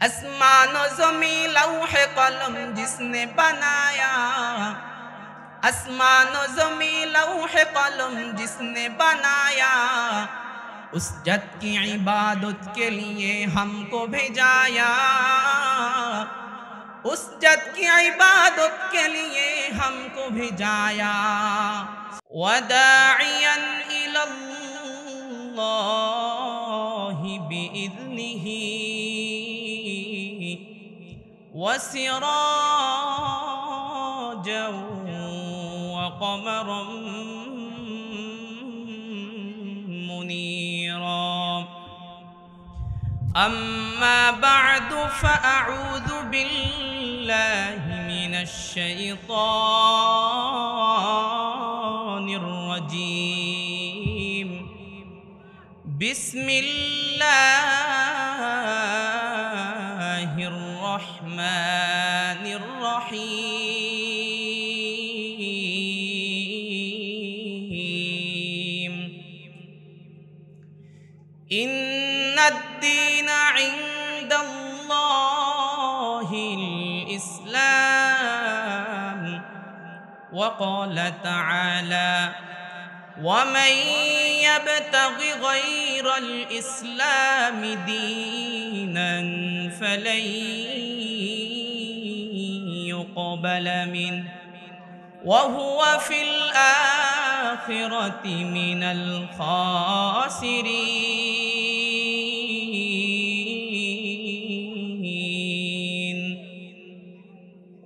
आसमान और ज़मीं लौहे कलम जिसने बनाया, आसमान और ज़मीं लौहे कलम जिसने बनाया, उस जद की इबादत के लिए हमको भेजाया, उस जद की इबादत के लिए हमको भेजाया। वदाइयन इलल्लाहि बिइज़्निही वसिराजन वक़मरन मुनीरा। अम्मा बअदु फ़अऊज़ु बिल्लाहि मिनश शैतानिर रजीम। बिस्मिल्लाहिर रहमानिर रहीम। इन्नद्दीन इंदल्लाहिल इस्लाम। वक़ाल तआला वमन यब्तगि गैरल इस्लामि दीनन फलन युक़बल मिन्हु वहुव फिल आखिरति मिनल खासिरीन।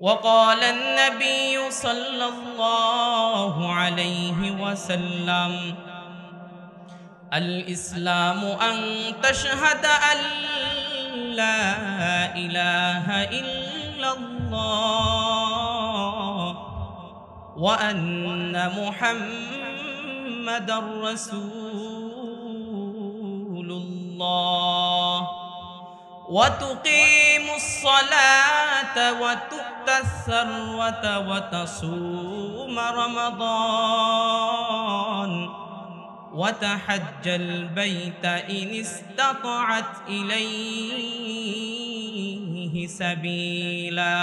वक़ाल अन्नबिय्यु सल्लल्लाहु अलैहि वसल्लम अल इस्लामु अन तशहद अल्ला इलाहा इल्लल्लाह व अन्न मुहम्मदर रसूलुल्लाह व तुक़ीमुस सलात व तु'तस सर्वत व तसूम रमज़ान व तहज्जल बैत इन इस्ततअत इलैहि सबीला।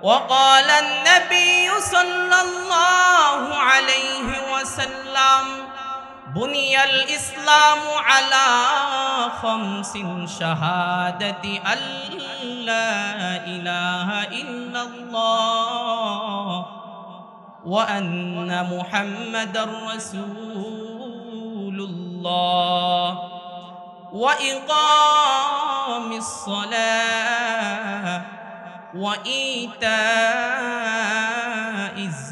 वक़ाल अन्नबिय्यु सल्लल्लाहु अलैहि वसल्लम बुनियल इस्लामु अला खम्सिन शहादति अल्ला इलाहा इल्लल्लाह व अन्न मुहम्मदर रसूलुल्लाह व इक़ामिस सलाह व ईताइज़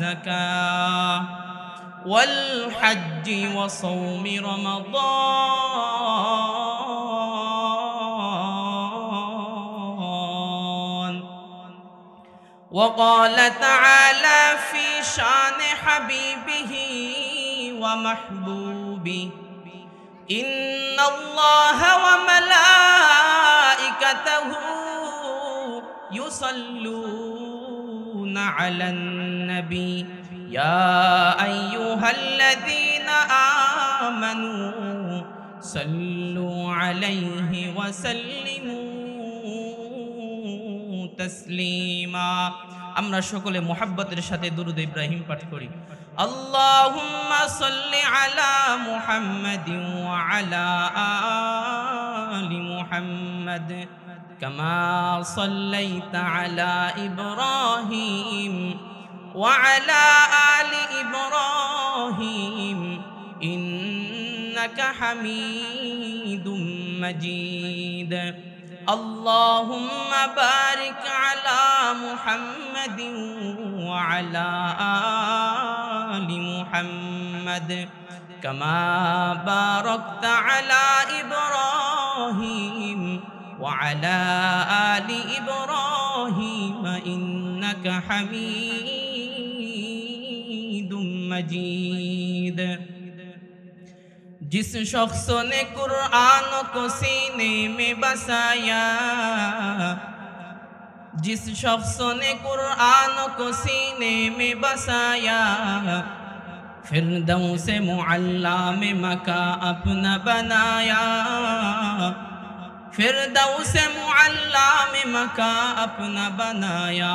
ज़काह वल हज्जि व सौमि रमज़ान। वक़ाल तआला फ़ी शान हबीबिही व महबूबिही इन्नल्लाह व मलाइकतहू युसल्लूना अलन नबी या अय्युहल्लज़ीना आमनू सल्लू अलैहि व सल्लिमू तस्लीमा। আমরা সকলে মুহাব্বতের সাথে দুরূদ ইব্রাহিম পাঠ করি। আল্লাহুম্মা সাল্লি আলা মুহাম্মাদিন ওয়া আলা আলি মুহাম্মাদ কামা সাল্লাইতা আলা ইব্রাহিম ওয়া আলা আলি ইব্রাহিম ইন্নাকা হামিদুম মাজিদ। اللهم بارك على محمد وعلى آل محمد كما باركت على إبراهيم وعلى آل إبراهيم إنك حميد مجيد। जिस शख्स ने कुरान को सीने में बसाया, जिस शख्स ने कुरान को सीने में बसाया, फिरदौस मुअल्ला में मका अपना बनाया, फिरदौस मुअल्ला का अपना बनाया।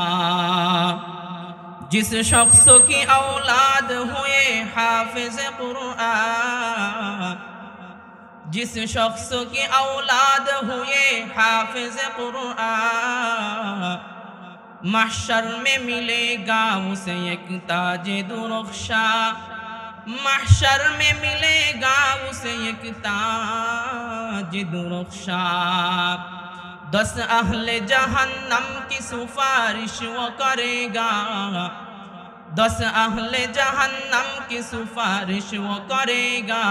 जिस शख्स की औलाद हुए हाफिज कुरान, जिस शख्स की औलाद हुए हाफिज कुरान, महशर में मिलेगा उसे एक ताजे दुरुख्शा, महशर में मिलेगा उसे एक ताजे दुरुख्शा। 10 अहले जहन्नम की सिफारिश वो करेगा, 10 अहले जहन्नम की सिफारिश वो करेगा।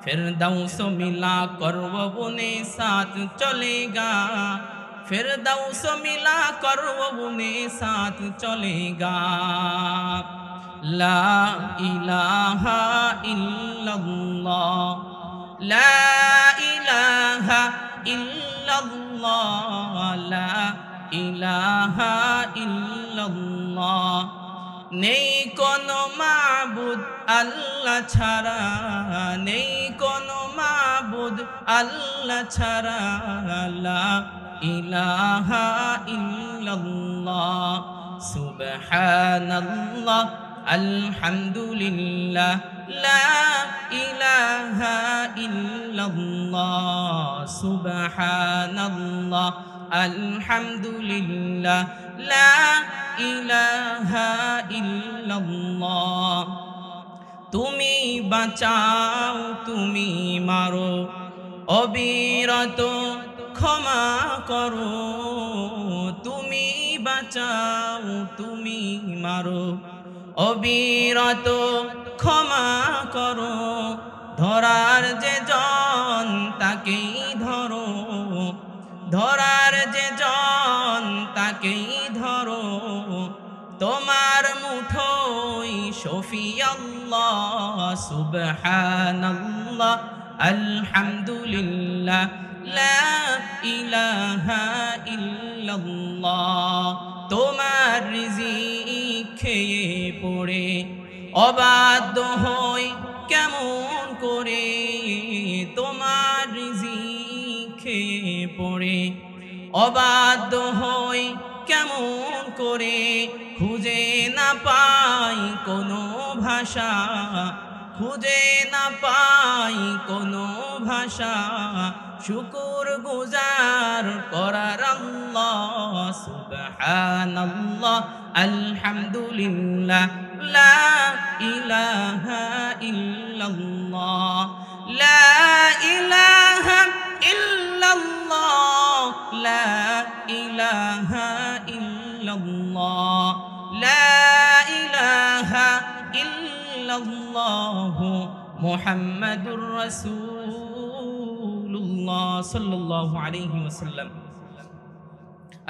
फिरदौस मिला कर वो उन्हें साथ चलेगा, फिरदौस मिला कर वो उन्हें साथ चलेगा। ला इलाहा इल्लल्लाह, ला इलाहा इल्लल्लाह, ला इलाहा इल्लल्लाह। নেই কোনো মাবুদ আল্লাহ ছাড়া, নেই কোনো মাবুদ আল্লাহ ছাড়া। লা ইলাহা ইল্লাল্লাহ, সুবহানাল্লাহ, আলহামদুলিল্লাহ, লা ইলাহা ইল্লাল্লাহ, সুবহানাল্লাহ, আলহামদুলিল্লাহ, লা ইলাহা ইল্লাল্লাহ। তুমি বাঁচাও তুমি মারো, অবিরত ক্ষমা করো। তুমি বাঁচাও তুমি মারো, অবিরত ক্ষমা করো। ধরার যে জন তাকেই ধরো, ধরার যে জন তাকেই ধরো। তোমার মুঠোয় শফি আল্লাহ, সুবহানাল্লাহ, আলহামদুলিল্লাহ, লা ইলাহা ইল্লাল্লাহ। তোমার রিজিক খেয়ে পড়ে অবাধ্য হই কেমন করে, তোমার রিজিক খেয়ে পড়ে অবাধ্য হই কেমন করে। খুঁজে না পাই কোনো ভাষা, খুঁজে না পাই কোনো ভাষা। শুকুর গুজার করার আল্লাহ, সুবহানাল্লাহ, আলহামদুলিল্লাহ, লা ইলাহা ইল্লাল্লাহ, লা ইলাহা ইল্লাল্লাহ, লা ইলাহা ইল্লাল্লাহ, লা ইলাহা ইল্লাল্লাহ, মুহাম্মাদুর রাসূলুল্লাহ সাল্লাল্লাহু আলাইহি ওয়াসাল্লাম।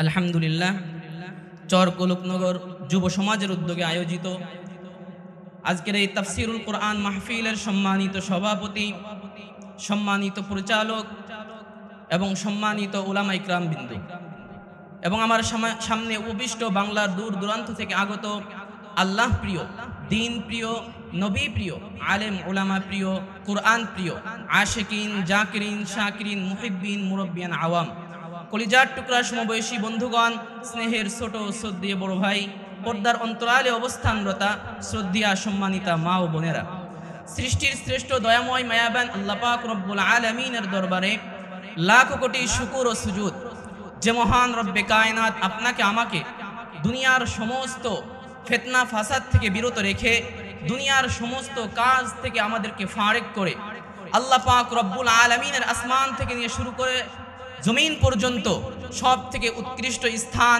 আলহামদুলিল্লাহ, চর গোলকনগর যুব সমাজের উদ্যোগে আয়োজিত আজকের এই তাফসিরুল কোরআন মাহফিলের সম্মানিত সভাপতি, সম্মানিত পরিচালক এবং সম্মানিত উলামা ইকরাম বিন্দু, এবং আমার সামনে উপবিষ্ট বাংলার দূর দূরান্ত থেকে আগত আল্লাহ প্রিয়, দিন প্রিয়, নবী প্রিয়, আলেম উলামা প্রিয়, কুরআন প্রিয়, আশিকিন, জাকিরিন, শাকিরিন, মুহিব্বিন, মুরব্বিয়ান, আওয়াম, কলিজার টুকরা সমবয়সী বন্ধুগণ, স্নেহের ছোট শ্রদ্ধেয় বড় ভাই, পর্দার অন্তরালে অবস্থানরতা শ্রদ্ধেয়া সম্মানিতা মা ও বোনেরা, সৃষ্টির শ্রেষ্ঠ দয়াময় মায়াবান আল্লাহ পাক রব্বুল আলামিনের দরবারে লাখ কোটি শুকর ও সুজুদ, যে মহান রব্বে কায়নাত আপনাকে আমাকে দুনিয়ার সমস্ত ফিতনা ফাসাদ থেকে বিরত রেখে দুনিয়ার সমস্ত কাজ থেকে আমাদেরকে ফারেক করে আল্লাহ পাক রব্বুল আলামিনের আসমান থেকে নিয়ে শুরু করে জমিন পর্যন্ত সব থেকে উৎকৃষ্ট স্থান,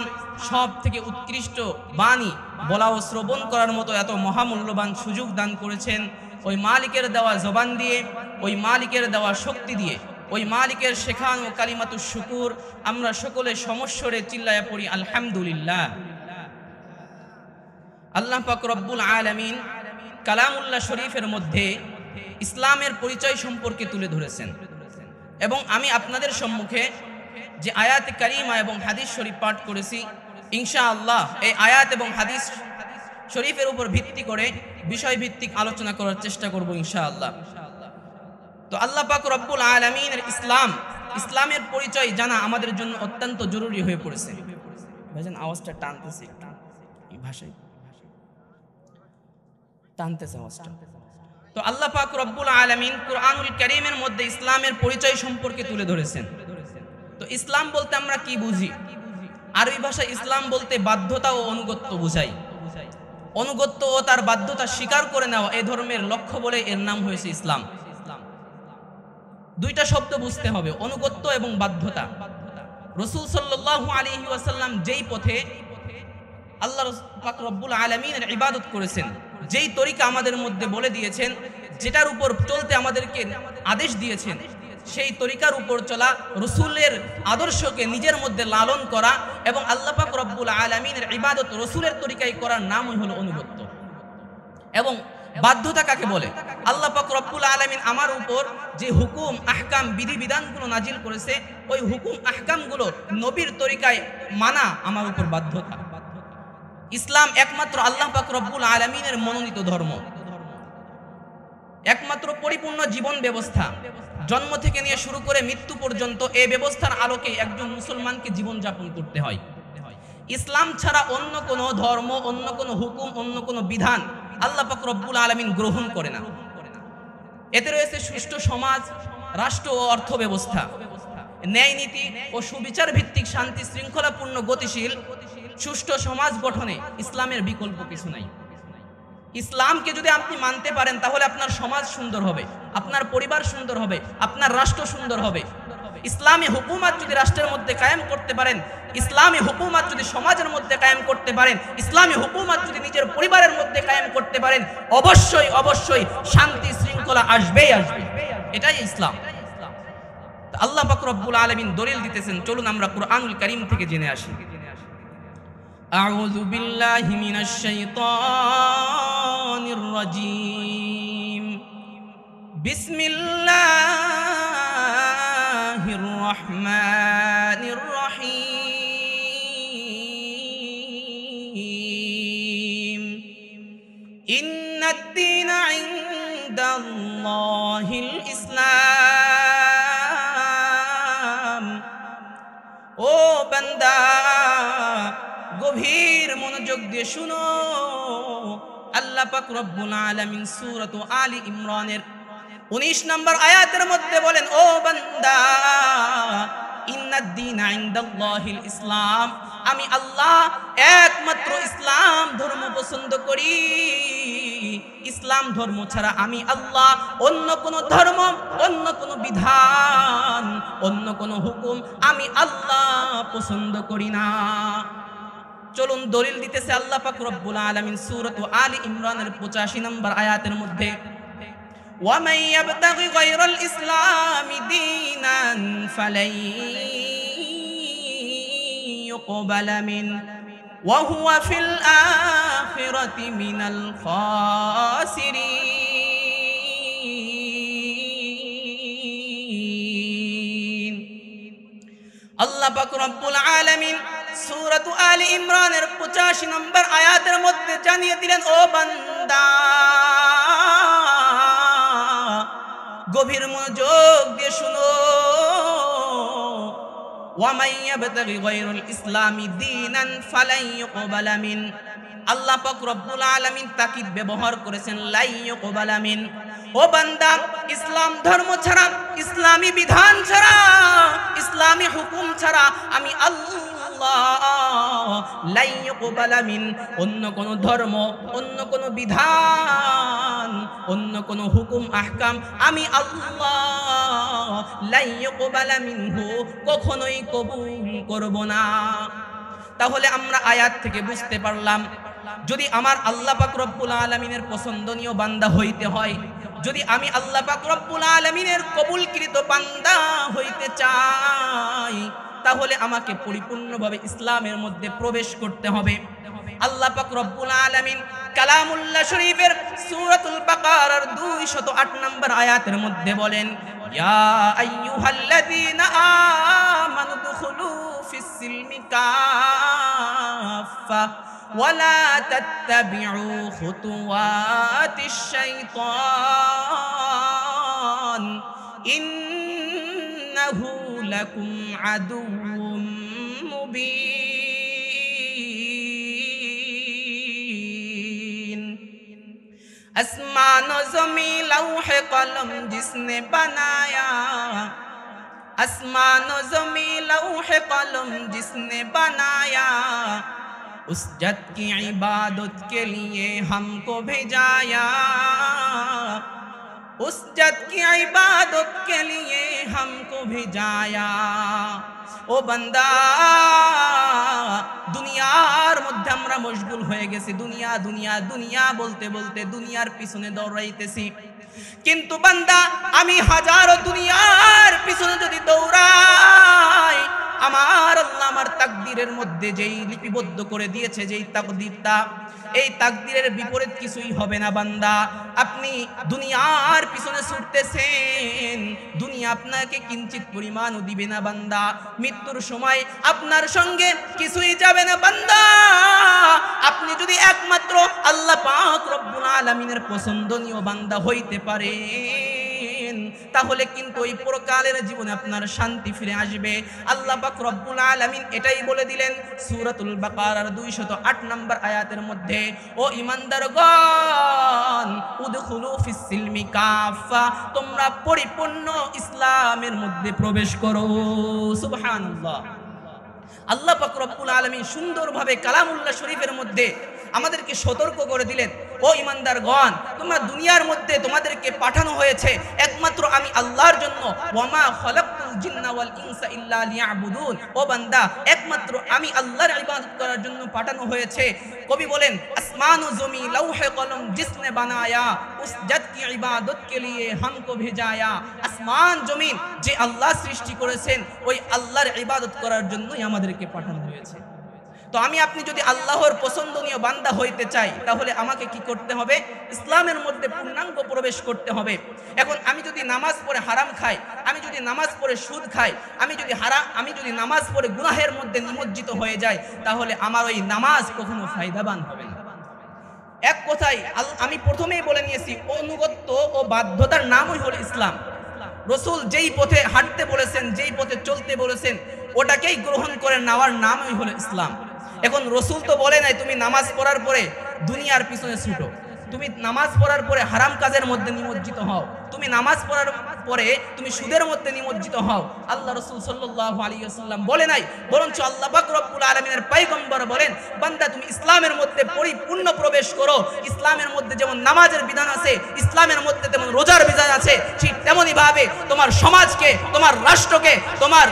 সব থেকে উৎকৃষ্ট বাণী বলা ও শ্রবণ করার মতো এত মহামূল্যবান সুযোগ দান করেছেন। ওই মালিকের দেওয়া জবান দিয়ে, ওই মালিকের দেওয়া শক্তি দিয়ে, ওই মালিকের শেখানো কালিমাতুশ শুকুর আমরা সকলে সমস্বরে চিল্লায়া পড়ি আলহামদুলিল্লাহ। আল্লাহ পাক রব্বুল আলামিন কালামুল্লাহ শরীফের মধ্যে ইসলামের পরিচয় সম্পর্কে তুলে ধরেছেন, এবং আমি আপনাদের সম্মুখে যে আয়াত কারিমা এবং হাদিস শরীফ পাঠ করেছি, ইনশাআল্লাহ এই আয়াত এবং হাদিস শরীফের উপর ভিত্তি করে বিষয় ভিত্তিক আলোচনা করার চেষ্টা করব ইনশাআল্লাহ। তো আল্লাহ পাক রব্বুল আলামিনের ইসলাম ইসলামের পরিচয় জানা আমাদের জন্য অত্যন্ত জরুরি হয়ে পড়েছে। ভাইজান আওয়াজটা টানতেছে, এই ভাষায় টানতেছে আওয়াজটা। তো আল্লাহ পাক রব্বুল আলামিন কুরআনুল কারীমের মধ্যে ইসলামের পরিচয় সম্পর্কে তুলে ধরেছেন। তো ইসলাম বলতে আমরা কি বুঝি? আরবি ভাষায় ইসলাম বলতে বাধ্যতা ও অনুগত্য বোঝায়। অনুগত্য ও তার বাধ্যতা স্বীকার করে নেওয়া এই ধর্মের লক্ষ্য বলে এর নাম হয়েছে ইসলাম। দুইটা শব্দ বুঝতে হবে, অনুগত্য এবং বাধ্যতা। রাসূল সাল্লাল্লাহু আলাইহি ওয়াসাল্লাম যেই পথে আল্লাহ পাক রব্বুল আলামিনের ইবাদত করেছেন, যেই তরিকা আমাদের মধ্যে বলে দিয়েছেন, যেটার উপর চলতে আমাদেরকে আদেশ দিয়েছেন, সেই তরিকার উপর চলা, রাসূলের আদর্শকে নিজের মধ্যে লালন করা এবং আল্লাহ পাক রব্বুল আলামিনের ইবাদত রাসূলের তরিকায় করার নামই হলো অনুগত্য। এবং বাধ্যতা কাকে বলে? আল্লাহ পাক রব্বুল আলামিন আমার উপর যে হুকুম আহকাম বিধিবিধানগুলো নাজিল করেছে, ওই হুকুম আহকামগুলো নবীর তরিকায় মানা আমার উপর বাধ্যতা। ইসলাম একমাত্র আল্লাহ পাক রব্বুল আলামিনের মনোনীত ধর্ম, একমাত্র পরিপূর্ণ জীবন ব্যবস্থা। জন্ম থেকে নিয়ে শুরু করে মৃত্যু পর্যন্ত এই ব্যবস্থার আলোকে একজন মুসলমানকে জীবন যাপন করতে হয়। ইসলাম ছাড়া অন্য কোনো ধর্ম, অন্য কোনো হুকুম, অন্য কোনো বিধান আল্লাহ পাক রব্বুল আলামিন গ্রহণ করে না। এতে রয়েছে সুষ্ঠু সমাজ, রাষ্ট্র ও অর্থ ব্যবস্থা, ন্যায় নীতি ও সুবিচার ভিত্তিক শান্তি শৃঙ্খলাপূর্ণ গতিশীল সুষ্ঠু সমাজ গঠনে ইসলামের বিকল্প কিছু নাই। ইসলামকে যদি আপনি মানতে পারেন তাহলে আপনার সমাজ সুন্দর হবে, আপনার পরিবার সুন্দর হবে, আপনার রাষ্ট্র সুন্দর হবে। ইসলামী হুকুমত যদি রাষ্ট্রের মধ্যে কায়েম করতে পারেন, ইসলামী হুকুমত যদি সমাজের মধ্যে কায়েম করতে পারেন, ইসলামী হুকুমত যদি নিজের পরিবারের মধ্যে কায়েম করতে পারেন, অবশ্যই অবশ্যই শান্তি শৃঙ্খলা আসবেই আসবে। এটাই ইসলাম। আল্লাহ পাক রব্বুল আলামিন দলিল দিতেছেন, চলুন আমরা কুরআনুল কারীম থেকে জেনে আসি। আউযু বিল্লাহি মিনাশ শাইতানির রাজীম। বিসমিল্লাহির রহমানির রহিম। ইন্নাদ-দীনা ইনদাল্লাহিল ইসলাম। ও বান্দা, গভীর মনোযোগ দিয়ে শুনো। আল্লাহ পাক রব্বুল আলামিন সূরাত আলী ইমরানের 19 নম্বর আয়াতের মধ্যে বলেন, ও বান্দা, ইন্নাদ-দীনা ইনদাল্লাহিল ইসলাম, আমি আল্লাহ একমাত্র ইসলাম ধর্ম পছন্দ করি। ইসলাম ধর্ম ছাড়া আমি আল্লাহ অন্য কোন ধর্ম, অন্য কোন বিধান, অন্য কোন হুকুম আমি আল্লাহ পছন্দ করি না। চলুন দলিল দিতেছে আল্লাহ পাক রব্বুল আলামিন সূরাত আলী ইমরানের 85 নম্বর আয়াতের মধ্যে, وَمَن يَبْتَغِ غَيْرَ الْإِسْلَامِ دِينًا فَلَن يُقْبَلَ مِنْهُ وَهُوَ فِي الْآخِرَةِ مِنَ الْخَاسِرِينَ। আল্লাহ পাক রব্বুল আলামিন সূরাত আলী ইমরানের 85 নম্বর আয়াতের মধ্যে জানিয়ে দিলেন, ও বান্দা, গভীর মনোযোগ দিয়ে শুনো। ওয়ামান ইয়াবতাগি গায়রাল ইসলামি দীনান ফালান ইউকবালা মিন। আল্লাহ পাক রব্বুল আলামিন তাকিদ ব্যবহার করেছেন লা ইউকবালা মিন। ও বান্দা, ইসলাম ধর্ম ছাড়া, ইসলামী বিধান ছাড়া, ইসলামী হুকুম ছাড়া আমি আল্লাহ লা ইউকবালা মিন, অন্য কোন ধর্ম, অন্য কোন বিধান, অন্য কোন হুকুম আহকাম আমি আল্লাহ লা ইউকবালা মিনহু কখনোই কবুল করব না। তাহলে আমরা আয়াত থেকে বুঝতে পারলাম, যদি আমার আল্লাহ পাক রব্বুল আলামিনের পছন্দনীয় বান্দা হইতে হয়, যদি আমি আল্লাহ পাক রব্বুল আলামিনের কবুলকৃত বান্দা হইতে চাই, তাহলে আমাকে পরিপূর্ণভাবে ইসলামের মধ্যে প্রবেশ করতে হবে। আল্লাহ পাক রব্বুল আলামিন কালামুল্লাহ শরীফের সূরাতুল বাকারার 208 নম্বর আয়াতের মধ্যে বলেন, ইয়া আইয়ুহাল্লাযীনা আমানু দুখুলু ফিস সিলমি কাফা ওয়ালা তাত্তাবিউ খুতুওয়াতিশ শাইতান ইন্নাহু লাকুম আদুউম মুবিন। আসমান ও জমি লৌহে কলম জিসনে বানায়া, आसमान और ज़मी लौहे कलम जिसने बनाया, उस जद की इबादत के लिए हमको भेजाया, उस जद की इबादत के लिए हमको भेजाया। ओ बंदा, दुनियार मध्य আমরা মশগুল হয়ে গেছি, দুনিয়া দুনিয়া দুনিয়া বলতে বলতে দুনিয়ার পিছনে দৌড়াইতেছি। কিন্তু বান্দা, আমি হাজারো দুনিয়ার পিছনে যদি দৌড়াই, আমার আল্লাহ আমার তাকদীরের মধ্যে যেই লিপিবদ্ধ করে দিয়েছে, যেই তাকদীরটা, এই তাকদীরের বিপরীত কিছুই হবে না বান্দা। আপনি দুনিয়ার পিছনে ছুটতেছেন, দুনিয়া আপনাকে কিঞ্চিত পরিমাণও দিবে না বান্দা। মৃত্যুর সময় আপনার সঙ্গে কিছুই যাবে না বান্দা। আপনি যদি একমাত্র আল্লাহ পাক রব্বুল আলামিনের পছন্দনীয় বান্দা হইতে পারেন, তাহলে কিন্তু ওই পরকালের জীবনে আপনার শান্তি ফিরে আসবে। আল্লাহ পাক রব্বুল আলামিন এটাই বলে দিলেন সূরাতুল বাকারার 208 নম্বর আয়াতের মধ্যে, ও ঈমানদারগণ, উদখুলু ফিস সিলমি কাফা, তোমরা পরিপূর্ণ ইসলামের মধ্যে প্রবেশ করো। সুবহানাল্লাহ। আল্লাহ পাক রব্বুল আলামিন সুন্দরভাবে কালামুল্লাহ শরীফের মধ্যে আমাদেরকে সতর্ক করে দিলেন, ও ঈমানদারগণ, তোমরা দুনিয়ার মধ্যে তোমাদেরকে পাঠানো হয়েছে একমাত্র আমি আল্লাহর জন্য। ওয়ামা খালাকতুল জিন্না ওয়াল ইনসা ইল্লা লিয়াবুদুন। ও বান্দা, একমাত্র আমি আল্লাহর ইবাদত করার জন্য পাঠানো হয়েছে। কবি বলেন, আসমান ও জমি লৌহে কলম জিসনে বানায়া, উস জাত কি ইবাদত কে লিয়ে হামকো ভেজায়া। আসমান জমিন যে আল্লাহ সৃষ্টি করেছেন, ওই আল্লাহর ইবাদত করার জন্যই আমাদেরকে পাঠানো হয়েছে। তো আমি আপনি যদি আল্লাহর পছন্দনীয় বান্দা হইতে চাই, তাহলে আমাকে কি করতে হবে? ইসলামের মধ্যে পূর্ণাঙ্গ প্রবেশ করতে হবে। এখন আমি যদি নামাজ পড়ে হারাম খাই, আমি যদি নামাজ পড়ে সুদ খাই, আমি যদি নামাজ পড়ে গুনাহের মধ্যে নিমজ্জিত হয়ে যাই, তাহলে আমার ওই নামাজ কখনো ফায়দাবান হবে না। এক কথায় আমি প্রথমেই বলে নিয়েছি, অনুগত্য ও বাধ্যতার নামই হলো ইসলাম। রসুল যেই পথে হাঁটতে বলেছেন, যেই পথে চলতে বলেছেন, ওটাকেই গ্রহণ করে নেওয়ার নামই হলো ইসলাম। এখন রসুল তো বলে নাই তুমি নামাজ পড়ার পরে দুনিয়ার পিছনে ছুটো, তুমি নামাজ পড়ার পরে হারাম কাজের মধ্যে নিমজ্জিত হও, তুমি নামাজ পড়ার পরে তুমি সুদের মধ্যে নিমজ্জিত হও। আল্লাহ রাসূল সাল্লাল্লাহু আলাইহি ওয়াসাল্লাম বলে নাই, বরঞ্চ আল্লাহ পাক রব্বুল আলামিনের পয়গম্বর বলেন, বান্দা তুমি ইসলামের মধ্যে পরিপূর্ণ প্রবেশ করো। ইসলামের মধ্যে যেমন নামাজের বিধান আছে, ইসলামের মধ্যে তেমন রোজার বিধান আছে, ঠিক তেমনই ভাবে তোমার সমাজকে, তোমার রাষ্ট্রকে, তোমার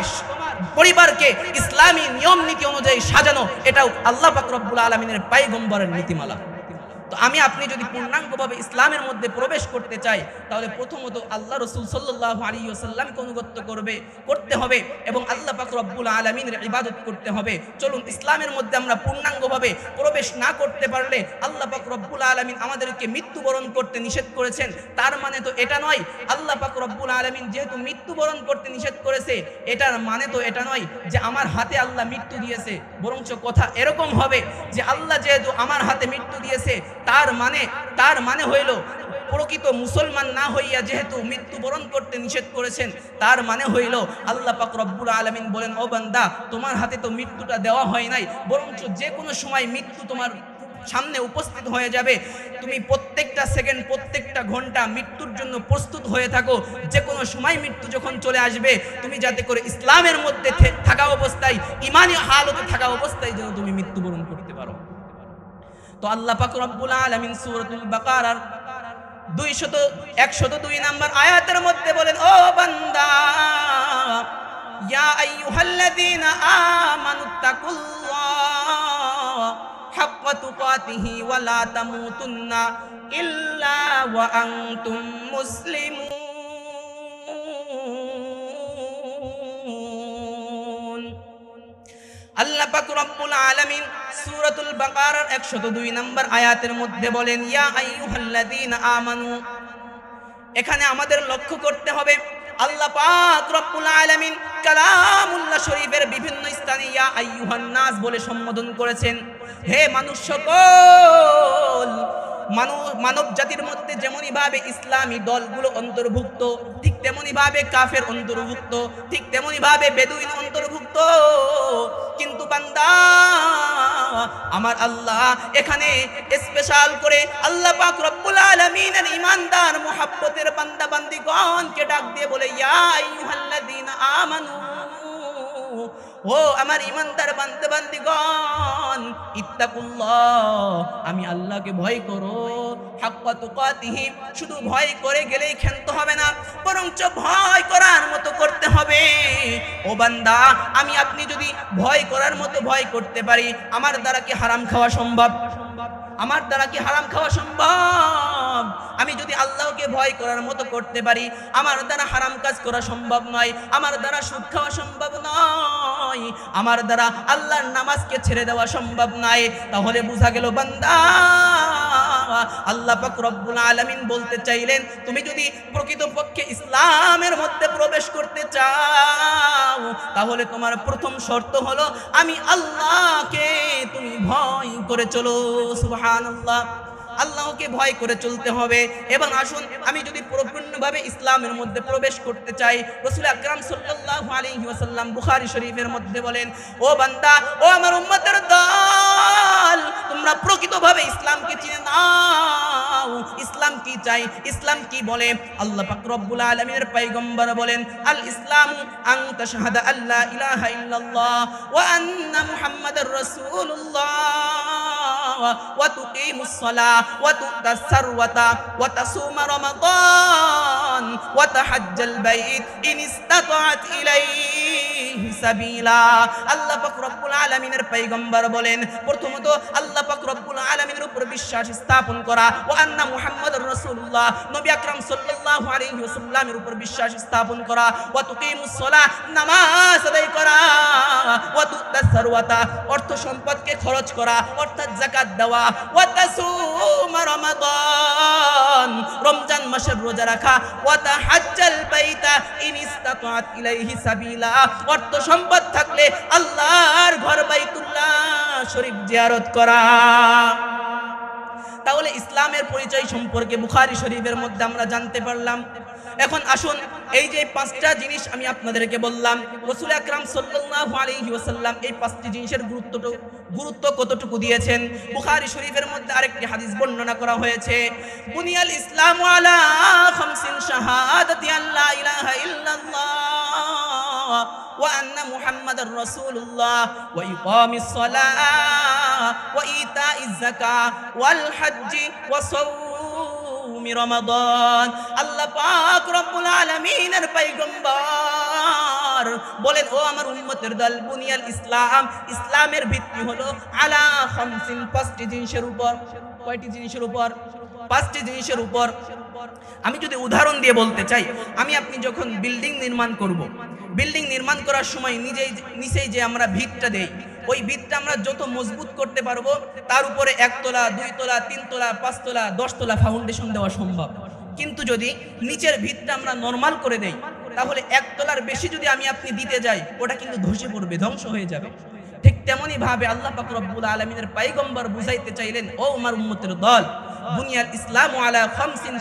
পরিবারকে ইসলামী নিয়ম নীতি অনুযায়ী সাজানো, এটাও আল্লাহ পাক রব্বুল আলামিনের পয়গম্বরের নীতিমালা। তো আমি আপনি যদি পূর্ণাঙ্গভাবে ইসলামের মধ্যে প্রবেশ করতে চাই, তাহলে প্রথমত আল্লাহ রাসূল সাল্লাল্লাহু আলাইহি ওয়াসাল্লামকে অনুগত করতে হবে এবং আল্লাহ পাক রব্বুল আলামিনের ইবাদত করতে হবে। চলুন, ইসলামের মধ্যে আমরা পূর্ণাঙ্গভাবে প্রবেশ না করতে পারলে আল্লাহ পাক রব্বুল আলামিন আমাদেরকে মৃত্যুবরণ করতে নিষেধ করেছেন। তার মানে তো এটা নয়, আল্লাহ পাক রব্বুল আলামিন যেহেতু মৃত্যুবরণ করতে নিষেধ করেছে, এটার মানে তো এটা নয় যে আমার হাতে আল্লাহ মৃত্যু দিয়েছে। বরঞ্চ কথা এরকম হবে যে আল্লাহ যেহেতু আমার হাতে মৃত্যু দিয়েছে, তার মানে হইল প্রকৃত মুসলমান না হইয়া যেহেতু মৃত্যুবরণ করতে নিষেধ করেছেন, তার মানে হইল আল্লাহ পাক রব্বুল আলামিন বলেন, ও বান্দা, তোমার হাতে তো মৃত্যুটা দেওয়া হয় নাই, বরঞ্চ যে কোনো সময় মৃত্যু তোমার সামনে উপস্থিত হয়ে যাবে। তুমি প্রত্যেকটা সেকেন্ড, প্রত্যেকটা ঘন্টা মৃত্যুর জন্য প্রস্তুত হয়ে থাকো। যে কোনো সময় মৃত্যু যখন চলে আসবে, তুমি যাতে করে ইসলামের মধ্যে থাকা অবস্থায়, ঈমানী হালতে থাকা অবস্থায় যেন তুমি মৃত্যুবরণ করতে পারো। তো আল্লাহ পাক রব্বুল আলামিন সূরাতুল বাকারার 102 নম্বর আয়াতের মধ্যে বলেন, ও বান্দা, ইয়া আইয়ুহাল্লাযীনা আমানুত্তাকুল্লাহ হাক্কা তুকাতিহি ওয়া লা তামুতুন্না ইল্লা ওয়া আনতুম মুসলিমুন। আল্লাহ পাক রব্বুল আলামিন সূরাতুল বাকারার 102 নম্বর আয়াতের মধ্যে বলেন, ইয়া আইয়ুহাল্লাযীনা আমানু। এখানে আমাদের লক্ষ্য করতে হবে, আল্লাহ পাক রব্বুল আলামিন কালামুল্লাহ শরীফের বিভিন্ন স্থানে ইয়া আইয়ুহান নাস বলে সম্বোধন করেছেন, হে মানুষ সকল। মানব জাতির মধ্যে যেমনই ভাবে ইসলামী দলগুলো অন্তর্ভুক্ত, ঠিক তেমনি ভাবে কাফের অন্তর্ভুক্ত, ঠিক তেমনি ভাবে বেদুইন অন্তর্ভুক্ত। কিন্তু বান্দা আমার আল্লাহ এখানে স্পেশাল করে আল্লাহ পাক রব্বুল আলামিনের ঈমানদার মুহাব্বতের বান্দা বান্দিগণকে ডাক দিয়ে বলে, ইয়া আইয়ুহাল্লাযীনা আমানু, ও আমার ঈমানদার বান্দা বান্দিগণ, ইত্তাকুল্লাহ, আমি আল্লাহকে ভয় করো, হাক্কা তুকাতিহি, শুধু ভয় করে গেলেই ক্ষান্ত হবে না, বরঞ্চ ভয় করার মতো করতে হবে। ও বান্দা, আমি আপনি যদি ভয় করার মতো ভয় করতে পারি, আমার দ্বারা কি হারাম খাওয়া সম্ভব? আমার দ্বারা কি হারাম খাওয়া সম্ভব? আমি যদি আল্লাহকে ভয় করার মতো করতে পারি, আমার দ্বারা হারাম কাজ করা সম্ভব নয়, আমার দ্বারা সুদ খাওয়া সম্ভব নয়, আমার দ্বারা আল্লাহর নামাজকে ছেড়ে দেওয়া সম্ভব নয়। তাহলে বোঝা গেল বান্দা, আল্লাহ পাক রব্বুল আলামিন বলতে চাইলেন, তুমি যদি প্রকৃতপক্ষে ইসলামের মধ্যে প্রবেশ করতে চাও, তাহলে তোমার প্রথম শর্ত হলো আমি আল্লাহকে তুমি ভয় করে চলো। সুবহানাল্লাহ, আল্লাহকে ভয় করে চলতে হবে। এবার আসুন, আমি যদি পরিপূর্ণভাবে ইসলামের মধ্যে প্রবেশ করতে চাই, রাসূল আকরাম সাল্লাল্লাহু আলাইহি ওয়াসাল্লাম বুখারী শরীফের মধ্যে বলেন, ও বান্দা, ও আমার উম্মতের দল, তোমরা প্রকৃতভাবে ইসলামকে চিনে নাও। ইসলাম কি চাই, ইসলাম কি বলে? আল্লাহ পাক রব্বুল আলামিনের পয়গম্বর বলেন, আল ইসলামু আন তাশহাদা আল্লা ইলাহা ইল্লাল্লাহ ওয়া আন্না মুহাম্মাদার রাসূলুল্লাহ ওয়া তুকিমুস সালাহ ওয়া তু'তাস সারওয়াতা ওয়া তাসুমা রমাদান ওয়া তাহাজ্জাল বাইত ইন ইসতাতা'ত ইলাইহি সাবিলা। আল্লাহ পাক রব্বুল আলামিনের পয়গম্বর বলেন, প্রথমত আল্লাহ পাক রব্বুল আলামিনের উপর বিশ্বাস স্থাপন করা, ওয়া আন্না মুহাম্মাদুর রাসূলুল্লাহ, নবী আকরাম সাল্লাল্লাহু আলাইহি ওয়াসাল্লামের উপর বিশ্বাস স্থাপন করা, ওয়া তুকিমুস সালাহ, নামাজ আদায় করা, ওয়া তু'তাস সারওয়াতা, অর্থ সম্পদকে খরচ করা অর্থাৎ যাকাত দেওয়া, ওয়া তাসুমা রমাদান, রমজান মাসের রোজা রাখা, ওয়া তাহাজ্জাল বাইতা ইন ইসতাতা'ত ইলাইহি সাবিলা, অর্থ সম্পদ থাকলে আল্লাহর ঘর বাইতুল্লাহ শরীফ জিয়ারত করা। তাহলে ইসলামের পরিচয় সম্পর্কে বুখারী শরীফের মধ্যে আমরা জানতে পারলাম। এখন আসুন, এই যে পাঁচটা জিনিস আমি আপনাদেরকে বললাম, রাসূল আকরাম সাল্লাল্লাহু আলাইহি ওয়াসাল্লাম এই পাঁচটি জিনিসের গুরুত্ব কতটুকু দিয়েছেন। বুখারী শরীফের মধ্যে আরেকটি হাদিস বর্ণনা করা হয়েছে, বুনিয়াল ইসলামু আলা খামসিন শাহাদাতি আল্লা ইলাহা ইল্লাল্লাহ ওয়া আন্না মুহাম্মাদার রাসূলুল্লাহ ওয়া ইকামিস সালাহ ওয়া ইতাইজ যাকাহ ওয়াল হজ্জি ওয়া সাওমি রমাদান। আল্লাহ পাক রব্বুল আলামিনের পয়গম্বর বলেন, ও আমার উম্মতের দল, বুনিয়াল ইসলাম, ইসলামের ভিত্তি হলো আলা খামসিন, পাঁচটি জিনিসের উপর। কয়টি জিনিসের উপর? পাঁচটি জিনিসের উপর। আমি যদি উদাহরণ দিয়ে বলতে চাই, আমি আপনি যখন বিল্ডিং নির্মাণ করব, বিল্ডিং নির্মাণ করার সময় নিচেই যে আমরা ভিতটা দেই, ওই ভিতটা আমরা যত মজবুত করতে পারবো, তার উপরে 1 তলা 2 তলা 3 তলা 5 তলা 10 তলা ফাউন্ডেশন দেওয়া সম্ভব। কিন্তু যদি নিচের ভিতটা আমরা নরমাল করে দেই, তাহলে 1 তলার বেশি যদি আমি আপনি দিতে যাই, ওটা কিন্তু ধসে পড়বে, ধ্বংস হয়ে যাবে। ঠিক তেমনি ভাবে আল্লাহ পাক রব্বুল আলামিনের পয়গম্বর বুঝাইতে চাইলেন, ও আমার উম্মতের দল, বুনিয়াল ইসলামু আলা খামসিন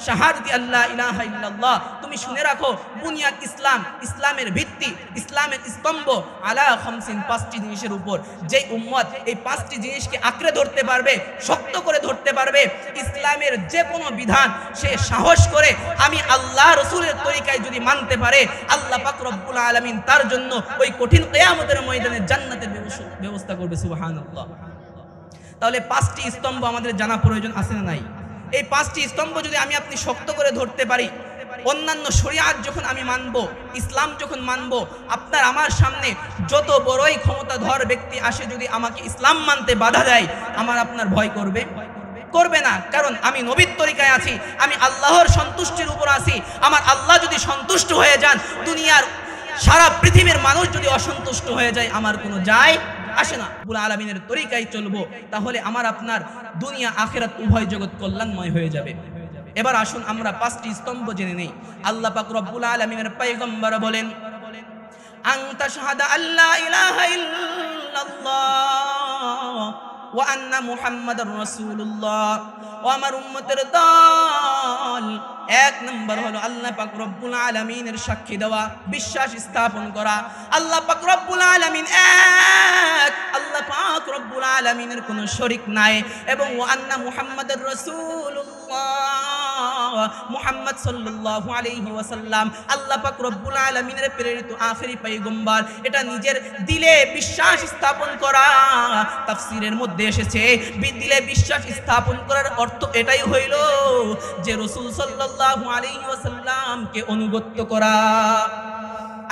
শাহাদাতি আল্লা ইলাহা ইল্লাল্লাহ, তুমি শুনে রাখো, বুনিয়াদ ইসলাম, ইসলামের ভিত্তি, ইসলামের স্তম্ভ আলা খামসিন, পাঁচটি জিনিসের উপর। যে উম্মত এই পাঁচটি জিনিসকে আঁকড়ে ধরতে পারবে, শক্ত করে ধরতে পারবে, ইসলামের যে কোনো বিধান সে সাহস করে আমি আল্লাহ রাসূলের তরিকায় যদি মানতে পারে, আল্লাহ পাক রব্বুল আলামিন তার জন্য ওই কঠিন কিয়ামতের ময়দানে জান্নাতের ব্যবস্থা করবে। সুবহানাল্লাহ। তাহলে পাঁচটি স্তম্ভ আমাদের জানা প্রয়োজন আছে না নাই? এই পাঁচটি স্তম্ভ যদি আমি আপনি শক্ত করে ধরতে পারি, অন্যান্য শরিয়াত যখন আমি মানব, ইসলাম যখন মানব, আপনার আমার সামনে যত বড়ই ক্ষমতাধর ব্যক্তি আসে, যদি আমাকে ইসলাম মানতে বাধা দেয়, আমার আপনার ভয় করবে? করবে না। কারণ আমি নবীর তরিকায় আছি, আমি আল্লাহর সন্তুষ্টির উপর আছি। আমার আল্লাহ যদি সন্তুষ্ট হয়ে যান, দুনিয়ার সারা পৃথিবীর মানুষ যদি অসন্তুষ্ট হয়ে যায়, আমার কোনো যায় আসে না। রব্বুল আলামিনের তরিকায় চলবো, তাহলে আমার আপনার দুনিয়া আখিরাত উভয় জগৎ কল্যাণময় হয়ে যাবে। এবার আসুন আমরা পাঁচটি স্তম্ভ জেনে নেই। আল্লাহ পাক রব্বুল আলামিনের পয়গম্বর বলেন, আন তাশহাদা আল্লা ইলাহা ইল্লাল্লাহ ওয়া আন্না মুহাম্মাদুর রাসূলুল্লাহ। ও আমার উম্মতের দল, এক নম্বর হলো আল্লাহ পাক রব্বুল আলামিনের সাক্ষী দেওয়া, বিশ্বাস স্থাপন করা আল্লাহ পাক রব্বুল আলামিন এক, আল্লাহ পাক রব্বুল আলামিনের কোনো শরীক নাই, এবং ওয়া আন্না মুহাম্মাদুর রাসূলুল্লাহ, মুহাম্মদ সাল্লাল্লাহু আলাইহি ওয়াসাল্লাম আল্লাহ পাক রব্বুল আলামিনের প্রেরিত আখেরি পয়গম্বর, এটা নিজের দিলে বিশ্বাস স্থাপন করা। তাফসীরের মধ্যে এসেছে দিলে বিশ্বাস স্থাপন করার অর্থ এটাই হইল যে রাসূল সাল্লাল্লাহু আলাইহি ওয়াসাল্লামকে অনুগত করা।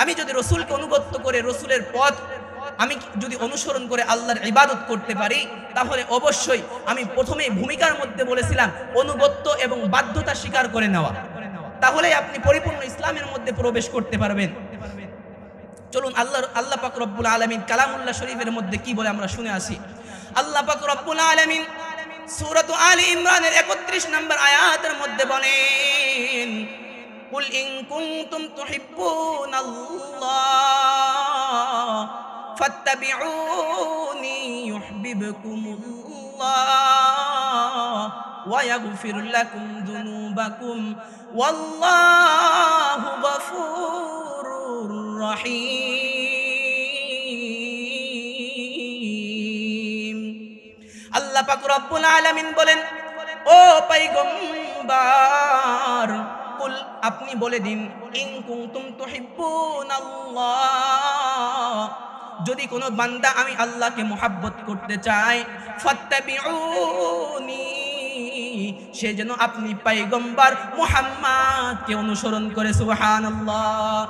আমি যদি রাসূলকে অনুগত করে রাসূলের পথ আমি যদি অনুসরণ করে আল্লাহর ইবাদত করতে পারি, তাহলে অবশ্যই আমি প্রথমেই ভূমিকার মধ্যে বলেছিলাম অনুগত্য এবং বাধ্যতা স্বীকার করে নেওয়া, তাহলে আপনি পরিপূর্ণ ইসলামের মধ্যে প্রবেশ করতে পারবেন। চলুন আল্লাহ পাক রব্বুল আলামিন কালামুল্লাহ শরীফের মধ্যে কি বলে আমরা শুনে আসি। আল্লাহ পাক রব্বুল আলামিন সূরাত আলী ইমরানের 31 নম্বর আয়াতের মধ্যে বলেন, কুল ইন কুনতুম তুহিব্বুনাল্লাহ ফাত্তাবিউনি ইউহিব্বুকুমুল্লাহ ওয়া ইয়াগফির লাকুম যুনুবাকুম ওয়াল্লাহু গফুরুর রহিম। আল্লাহ পাক রব্বুল আলামিন বলেন, ও পয়গম্বর, কুল আপনি বলে দিন, ইন কুনতুম তুহিব্বুনাল্লাহ, যদি কোনো বান্দা আমি আল্লাহকে মুহাব্বত করতে চাই, ফাত্তাবিউনি, সে যেন আপনি পয়গম্বর মুহাম্মদকে অনুসরণ করে। সুবহানাল্লাহ।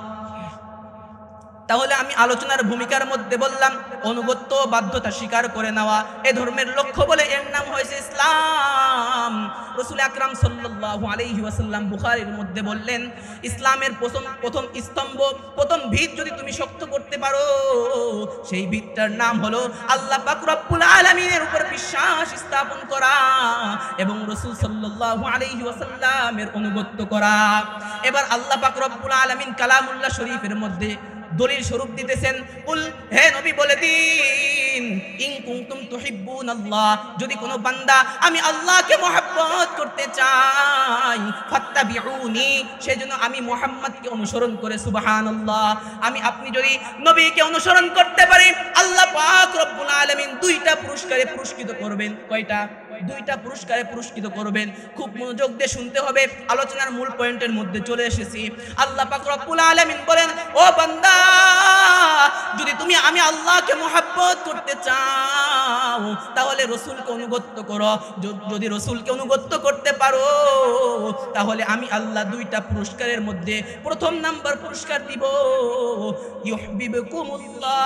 তাহলে আমি আলোচনার ভূমিকার মধ্যে বললাম অনুগত্য, বাধ্যতা স্বীকার করে নেওয়া এ ধর্মের লক্ষ্য বলে এর নাম হয়েছে ইসলাম। রাসূল আকরাম সাল্লাল্লাহু আলাইহি ওয়াসাল্লাম বুখারীর মধ্যে বললেন, ইসলামের প্রথম স্তম্ভ, প্রথম ভিত যদি তুমি শক্ত করতে পারো, সেই ভিতটার নাম হলো আল্লাহ পাক রব্বুল আলামিনের উপর বিশ্বাস স্থাপন করা এবং রাসূল সাল্লাল্লাহু আলাইহি ওয়াসাল্লামের অনুগত্য করা। এবার আল্লাহ পাক রব্বুল আলামিন কালামুল্লাহ শরীফের মধ্যে দলিল স্বরূপ দিতেছেন, কুল, হে নবী বলে দিন, ইন কুনতুম তুহিব্বুনাল্লাহ, যদি কোনো বান্দা আমি আল্লাহকে মুহাব্বত করতে চাই, ফাত্তাবিউনি, সেজন্য আমি মুহাম্মদকে অনুসরণ করে। সুবহানাল্লাহ। আপনি যদি নবীকে অনুসরণ করতে পারি, আল্লাহ পাক রব্বুল আলামিন দুইটা পুরস্কারে পুরস্কৃত করবেন। কয়টা? দুইটা পুরস্কারে পুরস্কৃত করবেন। খুব মনোযোগ দিয়ে শুনতে হবে, আলোচনার মূল পয়েন্টের মধ্যে চলে এসেছি। আল্লাহ পাক রব্বুল আলামিন বলেন, ও বান্দা, যদি তুমি আমি আল্লাহকে মুহাব্বত করতে চাও, তাহলে রাসূলকে অনুগত করো। যদি রাসূলকে অনুগত করতে পারো, তাহলে আমি আল্লাহ দুইটা পুরস্কারের মধ্যে প্রথম নাম্বার পুরস্কার দিব, ইউহিব্বুকুমুল্লাহ,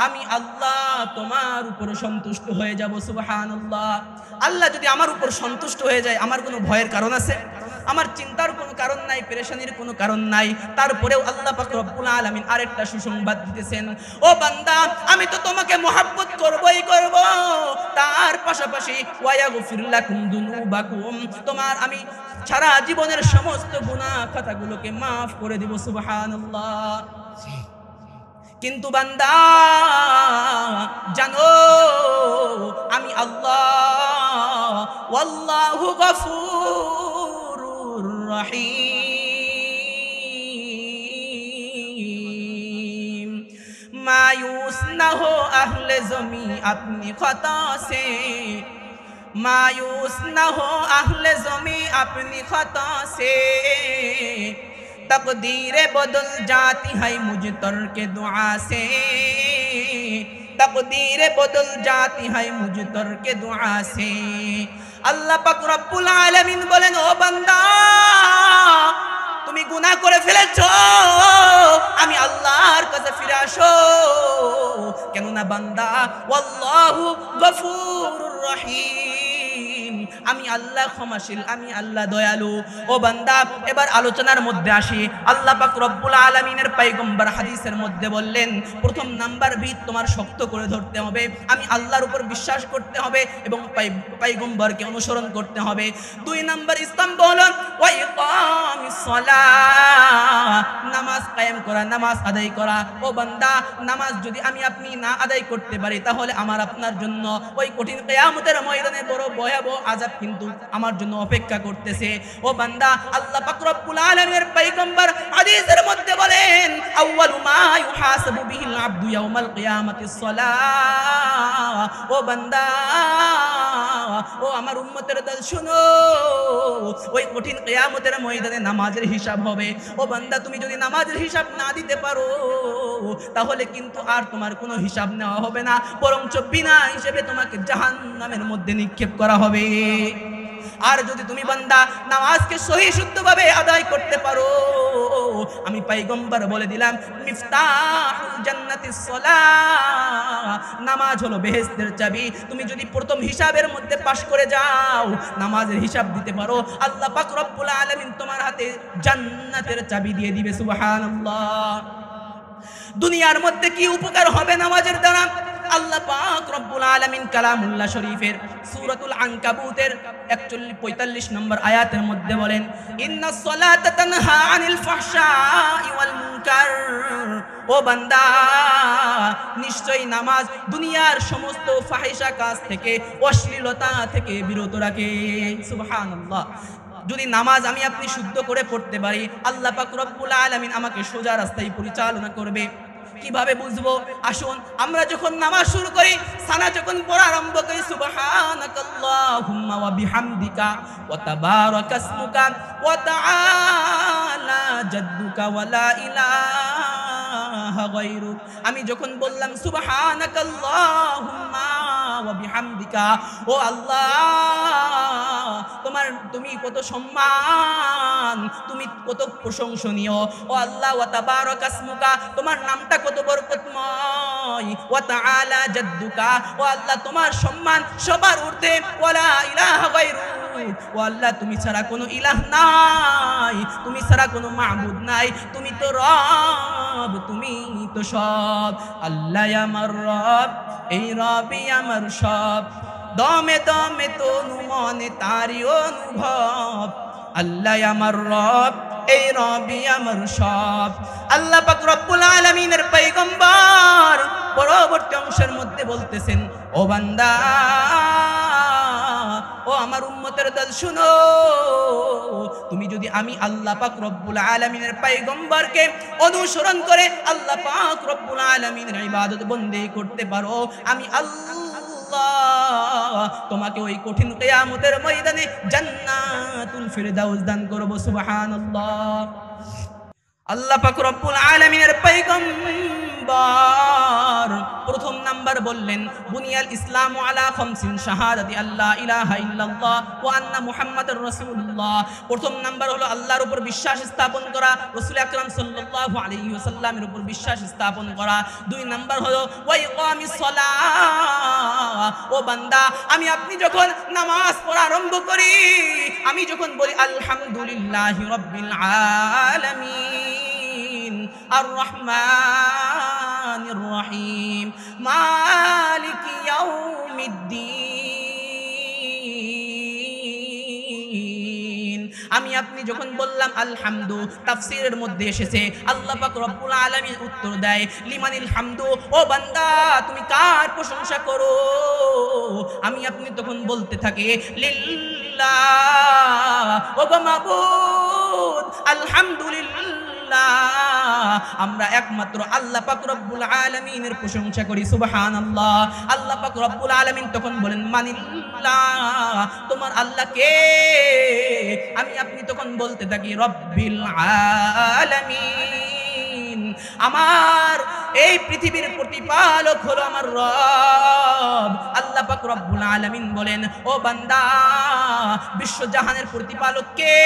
আমি আল্লাহ তোমার উপর সন্তুষ্ট হয়ে যাব। সুবহানাল্লাহ। আল্লাহ যদি আমার উপর সন্তুষ্ট হয়ে যায়, আমার কোনো ভয়ের কারণ আছে? আমার চিন্তার কোনো কারণ নাই, পেরেশানির কোনো কারণ নাই। তারপরেও আল্লাহ পাক রব্বুল আলামিন আরেকটা সুসংবাদ দিতেছেন, ও বান্দা, আমি তো তোমাকে মুহাব্বত করবই করব, তার পাশাপাশি ওয়া ইয়াগফির লাকুম যুনুবাকুম, তোমার আমি সারা জীবনের সমস্ত গুনাহ খাতাগুলোকে মাফ করে দিব। সুবহানাল্লাহ। কিন্তু বান্দা জানো, আমি আল্লাহ, ওয়াল্লাহু গফুরুর रहीम। मायूस न हो अहले ज़मी अपनी खता से, मायूस न हो अहले ज़मी अपनी खता से, तकदीरें बदल जाती है मुझ तर के दुआ से, तकदीरें बदल जाती है मुझ तर के दुआ से। আল্লাহ পাক রব্বুল আলামিন বলেন, ও বান্দা, তুমি গুনাহ করে ফেলেছো, আমি আল্লাহর কাছে ফিরে আসো, কেননা বান্দা ওয়াল্লাহু গফুরুর রহিম, রহিম, আমি আল্লাহ ক্ষমাশীল, আমি আল্লাহ দয়ালু। ও বান্দা, এবার আলোচনার মধ্যে আসি। আল্লাহ পাক রব্বুল আলামিনের পয়গম্বর হাদিসের মধ্যে বললেন, প্রথম নাম্বার ভিত তোমার শক্ত করে ধরতে হবে, আমি আল্লাহর উপর বিশ্বাস করতে হবে এবং পয়গম্বরকে অনুসরণ করতে হবে। দুই নাম্বার স্তম্ভ হলো ওয়া ইকামিস সালাহ, নামাজ কায়েম করা, নামাজ আদায় করা। ও বান্দা, নামাজ যদি আমি আপনি না আদায় করতে পারি তাহলে আমার আপনার জন্য ওই কঠিন কিয়ামতের ময়দানে বড় ভয়াবহ আযাব কিন্তু আমার জন্য অপেক্ষা করতেছে। ও বান্দা, আল্লাহ পাক রব্বুল আলামিনের পয়গম্বর হাদিসের মধ্যে বলেন, আউয়ালু মা ইউহাসাবু বিহিল আবদু ইয়াউমাল কিয়ামাতিস সালাহ। ও বান্দা, ও আমার উম্মতের দল শুনো, ওই কঠিন কিয়ামতের ময়দানে নামাজের হিসাব হবে। ও বান্দা, তুমি যদি নামাজের হিসাব না দিতে পারো তাহলে কিন্তু আর তোমার কোনো হিসাব নেওয়া হবে না, বরঞ্চ বিনা হিসেবে তোমাকে জাহান্নামের মধ্যে নিক্ষেপ করা হবে। আর যদি তুমি বান্দা নামাজকে সহি শুদ্ধভাবে আদায় করতে পারো, আমি পয়গম্বর বলে দিলাম, মিফতাহুল জান্নাতিস সালাহ, নামাজ হলো বেহেশতের চাবি। তুমি যদি প্রথম হিসাবের মধ্যে পাশ করে যাও, নামাজের হিসাব দিতে পারো, আল্লাহ পাক রব্বুল আলামিন তোমার হাতে জান্নাতের চাবি দিয়ে দিবে। সুবহানাল্লাহ। দুনিয়ার মধ্যে কি উপকার হবে নামাজের দ্বারা? আল্লাহ পাক রব্বুল আলামিন কালামুল্লাহ শরীফের সূরাতুল আনকাবুতের 45 নম্বর আয়াতের মধ্যে বলেন, ইন্নাস সালাতা তানহা আনিল ফাহশাই ওয়াল মুনকার। ও বান্দা, নিশ্চয়ই নামাজ দুনিয়ার সমস্ত ফাহিশা কাজ থেকে, অশ্লীলতা থেকে বিরত রাখে। সুবহানাল্লাহ। যদি নামাজ আমি আপনি শুদ্ধ করে পড়তে পারি, আল্লাহ পাক রব্বুল আলামিন আমাকে সোজা রাস্তায় পরিচালনা করবে। কিভাবে বুঝবো? আসুন, আমরা যখন নামাজ শুরু করি, সানা যখন পড়া আরম্ভ করি, সুবহানাকাল্লাহুম্মা ওয়া বিহামদিকা ওয়া তাবারাকাসমুকা ওয়া তাআলা জাদ্দুকা ওয়া লা ইলাহা গায়রুক, আমি যখন বললাম সুবহানাকাল্লাহুম্মা ওয়া বিহামদিকা, ও আল্লাহ, তুমি কত সম্মান, তুমি কত প্রশংসনীয়। ও আল্লাহ, ওয়া তাবারাকাসমুকা, তোমার নামটা কত বরকতময়। ওয়া তাআলা জাদ্দুকা, ও আল্লাহ, তোমার সম্মান সবার ঊর্ধ্বে। ওয়া লা ইলাহা গায়রুক, ও আল্লাহ, তুমি ছাড়া কোনো ইলাহ নাই, তুমি ছাড়া কোনো মাবুদ নাই, তুমি তো রব, তুমি তো সব। আল্লাহ আমার রব, এই রবই আমার সব, দমে দমে তনু মনে তারি অনুভব। আল্লাহ আমার রব, এই রবি আমার সব। আল্লাহ পাক রব্বুল আলামিনের পয়গম্বর পরবর্তী অংশের মধ্যে বলতেছেন, ও বান্দা, ও আমার উম্মতের দল শুনো, তুমি যদি আমি আল্লাহ পাক রব্বুল আলামিনের পয়গম্বরকে অনুসরণ করে আল্লাহ পাক রব্বুল আলামিনের ইবাদত বন্দেগি করতে পারো, আমি আল্লাহ তোমাকে ওই কঠিন কিয়ামতের ময়দানে জান্নাতুল ফিরদাউস দান করব। সুবহানাল্লাহ। আল্লাহ পাক রব্বুল আলামিনের পয়গম্বর প্রথম নাম্বার বললেন, বুনিয়াল ইসলামু আলা খামসিন শাহাদাতি আল্লাহ ইলাহা ইল্লাল্লাহ ওয়া আন্না মুহাম্মাদুর রাসূলুল্লাহ। প্রথম নাম্বার হলো আল্লাহর উপর বিশ্বাস স্থাপন করা, রাসূল আকরাম সাল্লাল্লাহু আলাইহি ওয়াসাল্লামের উপর বিশ্বাস স্থাপন করা। দুই নাম্বার হলো ওয়া ইকামিস সালাহ। ও বান্দা, আমি আপনি যখন নামাজ পড়া আরম্ভ করি, আমি যখন বলি আলহামদুলিল্লাহি রাব্বিল আলামিন আর রহমানির রহিম মালিকি ইয়াউমিদ্দিন, আমি আপনি যখন বললাম আলহামদু, তাফসীরের মধ্যে এসেছে আল্লাহ পাক রব্বুল আলামিন উত্তর দেয়, লিমানিল হামদু। ও বান্দা, তুমি কার প্রশংসা করো? আমি আপনি তখন বলতে থাকি লিল্লাহ। ও গো মাবুদ, আলহামদুলিল্লাহ, আমরা একমাত্র আল্লাহ পাক রব্বুল আলামিনের প্রশংসা করি। সুবহানাল্লাহ। আল্লাহ পাক রব্বুল আলামিন তখন বলেন মানিল্লাহ, তোমার আল্লাহ কে? আমি আপনি তখন বলতে থাকি রব্বিল আলামিন, আমার এই পৃথিবীর প্রতিপালক হলো আমার রব। আল্লাহ পাক রব্বুল আলামিন বলেন, ও বান্দা, বিশ্বজাহানের প্রতিপালক কে?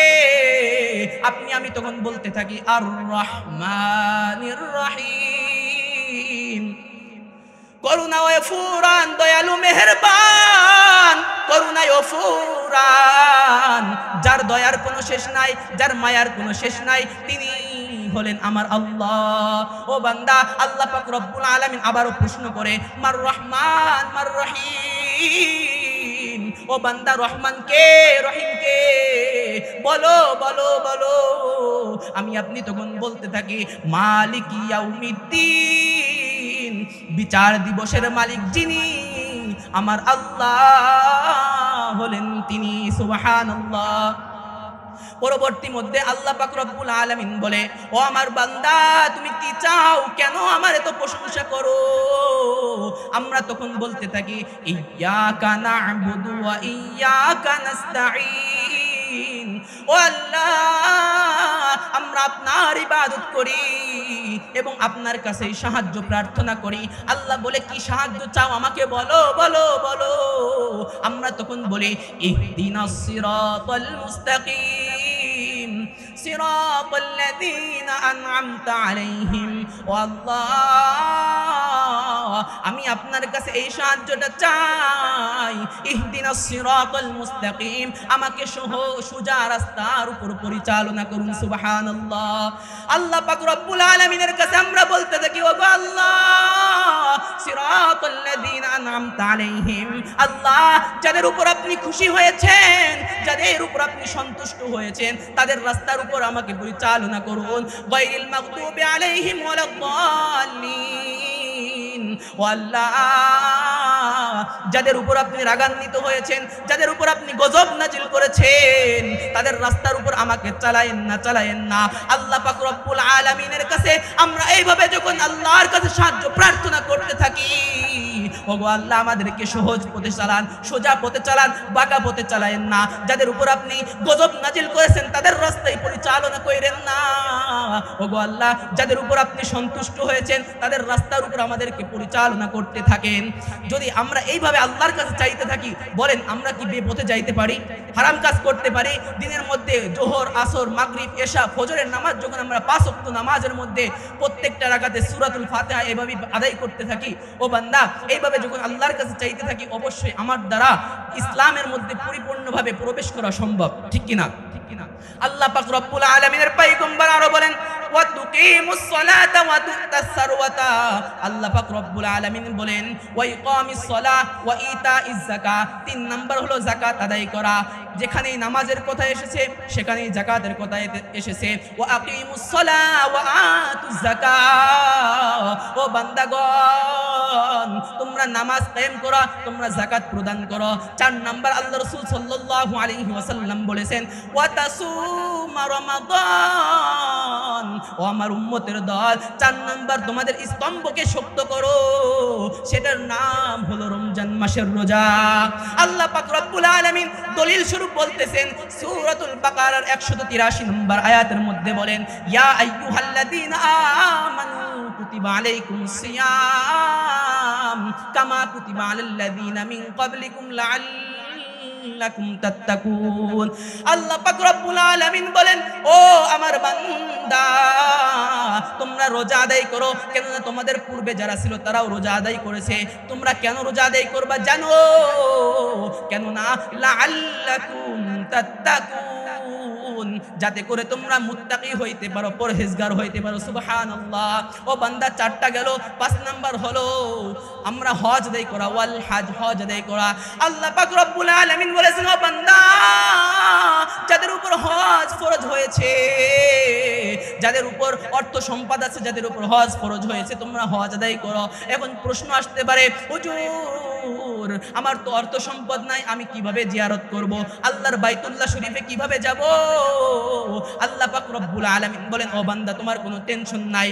আমি তখন বলতে থাকি আর রহমানির রহিম, করুণা ও ফুরান, দয়ালু মেহেরবান, করুণায় অফুরান, যার দয়ার কোনো শেষ নাই, যার মায়ার কোনো শেষ নাই, তিনি হলেন আমার আল্লাহ। ও বান্দা, আল্লাহ পাক রব্বুল আলামিন আবারও প্রশ্ন করে, মার রহমান মার রহিম, ও বান্দা রহমান কে, রহিম কে, বলো বলো বলো। আমি আপনি তখন বলতে থাকি মালিক ইয়াউমিদ্দিন, বিচার দিবসের মালিক যিনি, আমার আল্লাহ হলেন তিনি। সুবহানাল্লাহ। পরবর্তী মধ্যে আল্লাহ পাক রব্বুল আলামিন বলে, ও আমার বান্দা তুমি কি চাও, কেন আমার এত প্রশংসা করো? আমরা তখন বলতে থাকি ইয়্যাকা না'বুদু ওয়া ইয়্যাকা নাস্তাঈন, ও আল্লাহ আমরা আপনার ইবাদত করি এবং আপনার কাছে সাহায্য প্রার্থনা করি। আল্লাহ বলে কি সাহায্য চাও আমাকে বলো বলো বলো। আমরা তখন বলি ইহদিনাস সিরাতাল মুস্তাকিম সিরাতাল লাযীনা আন'আমতা আলাইহিম, ও আল্লাহ আমি আপনার কাছে এই সাহায্যটা চাই, ইহদিনাস সিরাতাল মুস্তাকিম, আমাকে সোজা রাস্তার উপর পরিচালনা করুন। সুবহানাল্লাহ। আল্লাহ পাক রব্বুল আলামিনের কাছে আমরা বলতে থাকি, ও আল্লাহ সিরাতাল লাযীনা আন'আমতা আলাইহিম, আল্লাহ যাদের উপর আপনি খুশি হয়েছেন, যাদের উপর আপনি সন্তুষ্ট হয়েছেন, তাদের রাস্তার উপর আমাকে পরিচালনা করুন। গায়রিল মাগদুবি আলাইহিম ওয়ালাদ-দাল্লিন, ও আল্লাহ যাদের উপর আপনি রাগান্বিত হয়েছেন, যাদের উপর আপনি গজব নাজিল করেছেন, তাদের রাস্তার উপর আমাকে চালায়েন না, চালায়েন না। আল্লাহ পাক রব্বুল আলামিনের কাছে আমরা এইভাবে যখন আল্লাহর কাছে সাহায্য প্রার্থনা করতে থাকি, ওগো আল্লাহ আমাদেরকে সহজ পথে চালান, সোজা পথে চালান, বাঁকা পথে চালায়েন না। যাদের উপর আপনি গজব নাজিল করেছেন তাদের রাস্তায় পরিচালনা করেন না। ওগো আল্লাহ যাদের উপর আপনি সন্তুষ্ট হয়েছেন তাদের রাস্তার উপর আমাদেরকে পরিচালনা করতে থাকেন। যদি আমরা এইভাবে আল্লাহর কাছে চাইতে থাকি, বলেন আমরা কি বেপথে যাইতে পারি? হারাম কাজ করতে পারি? দিনের মধ্যে জোহর, আসর, মাগরিব, এশা, ফজরের নামাজ যখন আমরা 5 ওয়াক্ত নামাজের মধ্যে প্রত্যেকটা রাকাতে সূরাতুল ফাতিহা এভাবে আদায় করতে থাকি, ও বান্দা এইভাবে যখন আল্লাহর কাছে চাইতে থাকি, অবশ্যই আমার দ্বারা ইসলামের মধ্যে পরিপূর্ণভাবে প্রবেশ করা সম্ভব। ঠিক কিনা? আল্লাহ পাক রব্বুল আলামিনের পয়গম্বর আরো বলেন ওয়া তুকিমুস সালাতা ওয়া তু'তাস সারওয়াতা, আল্লাহ পাক রব্বুল আলামিন বলেন ওয়া ইকামিস সালাহ ওয়া ইতাইজ যাকাত, 3 নাম্বার হলো যাকাত আদায় করা। যেখানেই নামাজের কথা এসেছে সেখানেই যাকাতের কথা এসেছে। ওয়া আকিমুস সালাহ ওয়া আতুজ যাকাত, ও বান্দাগণ তোমরা নামাজ কায়েম করো, তোমরা যাকাত প্রদান করো। 4 নাম্বার আল্লাহ রাসূল সাল্লাল্লাহু আলাইহি ওয়াসাল্লাম বলেছেন ওয়া তাসুম রমাদান, ও আমার উম্মতের দল 4 নাম্বার তোমাদের স্তম্ভকে শক্ত করো, সেটার নাম হলো রমজান মাসের রোজা। আল্লাহ পাক রব্বুল আলামিন দলিল স্বরূপ বলতেছেন সূরাতুল বাকারার 183 নম্বর আয়াতের মধ্যে বলেন ইয়া আইয়ুহাল্লাযীনা আমানু কুতিবা আলাইকুমুস সিয়াম কামা কুতিবা আলাল্লাযীনা মিন ক্বাবলিকুম লাআল্লাকুম তাত্তাকুন। আল্লাহ পাক রব্বুল আলামিন বলেন ও আমার বান্দা তোমরা রোজা আদায় করো, কেননা তোমাদের পূর্বে যারা ছিল তারাও রোজা আদায় করেছে। তোমরা কেন রোজা আদায় করবা জানো? কেননা লাআল্লাকুম তাত্তাকুন, যাতে করে তোমরা মুত্তাকি হইতে পারো, পরহেজগার হইতে পারো। সুবহানাল্লাহ। ও বান্দা 4টা গেল, 5 নাম্বার হলো আমরা হজ আদায় করা, ওয়াল হজ, হজ আদায় করা। আল্লাহ পাক রব্বুল আলামিন বলেছেন ও বান্দা যাদের উপর হজ ফরজ হয়েছে, যাদের উপর অর্থ সম্পদ আছে, যাদের উপর হজ ফরজ হয়েছে, তোমরা হজ আদায় করো। এখন প্রশ্ন আসতে পারে হুজুর আমার তো অর্থ সম্পদ নাই, আমি কিভাবে জিয়ারত করব? আল্লাহর বাইতুল্লাহ শরীফে কিভাবে যাব? আল্লাহ পাক রব্বুল আলামিন বলেন ও বান্দা তোমার কোনো টেনশন নাই,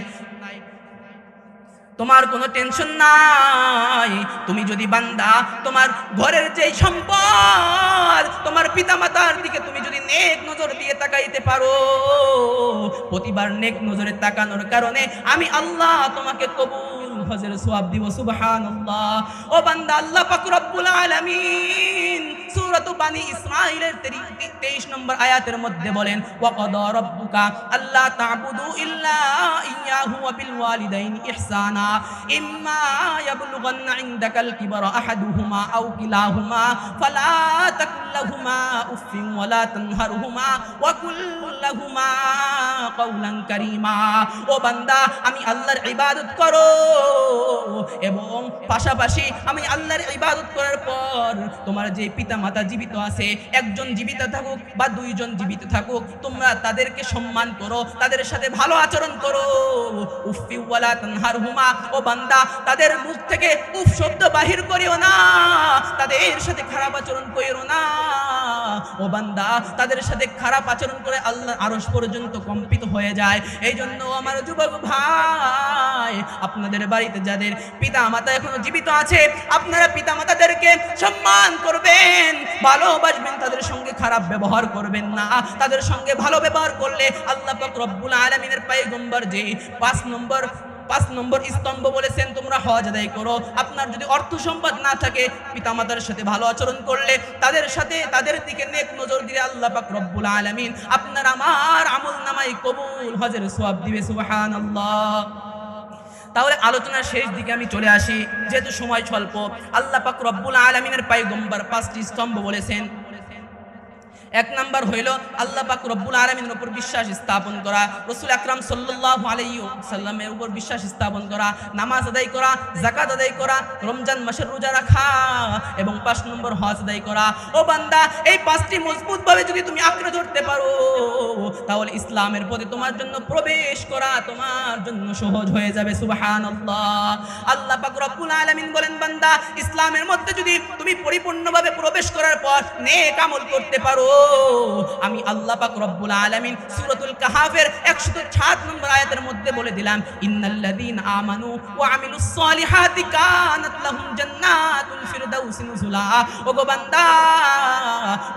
তোমার কোনো টেনশন নাই। তুমি যদি বান্দা তোমার ঘরের যে সম্পদ, তোমার পিতামাতার দিকে তুমি যদি নেক নজর দিয়ে তাকাইতে পারো, প্রতিবার নেক নজরে তাকানোর কারণে আমি আল্লাহ তোমাকে কবুল হজের সওয়াব দিব। সুবহানাল্লাহ। ও বান্দা আল্লাহ পাক রব্বুল আলামিন সূরাতু বানি ইসরাঈলের 23 নম্বর আয়াতের মধ্যে বলেন, ওয়া ক্বাদা রাব্বুকা আল্লা তা'বুদু ইল্লা ইয়াহু ওয়া বিল ওয়ালিদাইনি ইহসানা ইম্মা ইয়াবলুগান্না ইনদাকাল কিবারা আহাদুহুমা আও কিলাহুমা ফালা তাকুল লাহুমা উফিন ওয়া লা তানহারহুমা ওয়া কুল লাহুমা কাওলান কারীমা। ও বান্দা, আমি আল্লাহর ইবাদত করো এবং পাশাপাশি আমি আল্লাহর ইবাদত করার পর তোমার যে পিতা মাতা জীবিত আছে, একজন জীবিত থাকুক বা দুইজন জীবিত থাকুক, তোমরা তাদেরকে সম্মান করো, তাদের সাথে ভালো আচরণ করো। উফি ওয়ালা তানহারহুমা, ও বান্দা তাদের মুখ থেকে উফ শব্দ বাহির করিও না, তাদের সাথে খারাপ আচরণ করিও না। ও বান্দা, তাদের সাথে খারাপ আচরণ করে আল্লাহর আরশ পর্যন্ত কম্পিত হয়ে যায়। এই জন্য আমার যুবক ভাই, আপনাদের বাড়িতে যাদের পিতা মাতা এখনো জীবিত আছে, আপনারা পিতা মাতাদেরকে সম্মান করবেন, ভালোবাসবেন, তাদের সঙ্গে খারাপ ব্যবহার করবেন না। তাদের সঙ্গে ভালো ব্যবহার করলে আল্লাহ পাক রব্বুল আলামিনের পয়গম্বর যে 5 নম্বর স্তম্ভ বলেছেন, তোমরা হজ আদায় করো। আপনার যদি অর্থ সম্পদ না থাকে, পিতামাতার সাথে ভালো আচরণ করলে, তাদের দিকে নেক নজর দিলে আল্লাহ পাক রব্বুল আলামিন আপনার আমার আমল নামায় কবুল হজের সওয়াব দিবে। সুবহানাল্লাহ। তাহলে আলোচনার শেষ দিকে আমি চলে আসি, যেহেতু সময় স্বল্প। আল্লাহ পাক রব্বুল আলামিনের পয়গম্বর 5টি স্তম্ভ বলেছেন। 1 নাম্বার হইল আল্লাহ পাক রব্বুল আলামিনের উপর বিশ্বাস স্থাপন করা, রাসূল আকরাম সাল্লাল্লাহু আলাইহি ওয়াসাল্লামের উপর বিশ্বাস স্থাপন করা, নামাজ আদায় করা, যাকাত আদায় করা, রমজান মাসের রোজা রাখা এবং 5 নম্বর হজ আদায় করা। ও বান্দা, এই 5টি মজবুতভাবে যদি তুমি আঁকড়ে ধরতে পারো, তাহলে ইসলামের পথে তোমার জন্য প্রবেশ করা তোমার জন্য সহজ হয়ে যাবে। সুবহানাল্লাহ। আল্লাহ পাক রব্বুল আলামিন বলেন, বান্দা ইসলামের মধ্যে যদি তুমি পরিপূর্ণভাবে প্রবেশ করার পর নেক আমল করতে পারো, আমি আল্লাহ পাক রব্বুল আলামিন সূরাতুল কাহাফের 107 নম্বর আয়াতের মধ্যে বলে দিলাম, ইন্নাল্লাযীনা আমানু ওয়া আমিলুস সলিহাতি কানাত লাহুম জান্নাতুল ফিরদাউসি নুজুলা। ওগো বান্দা,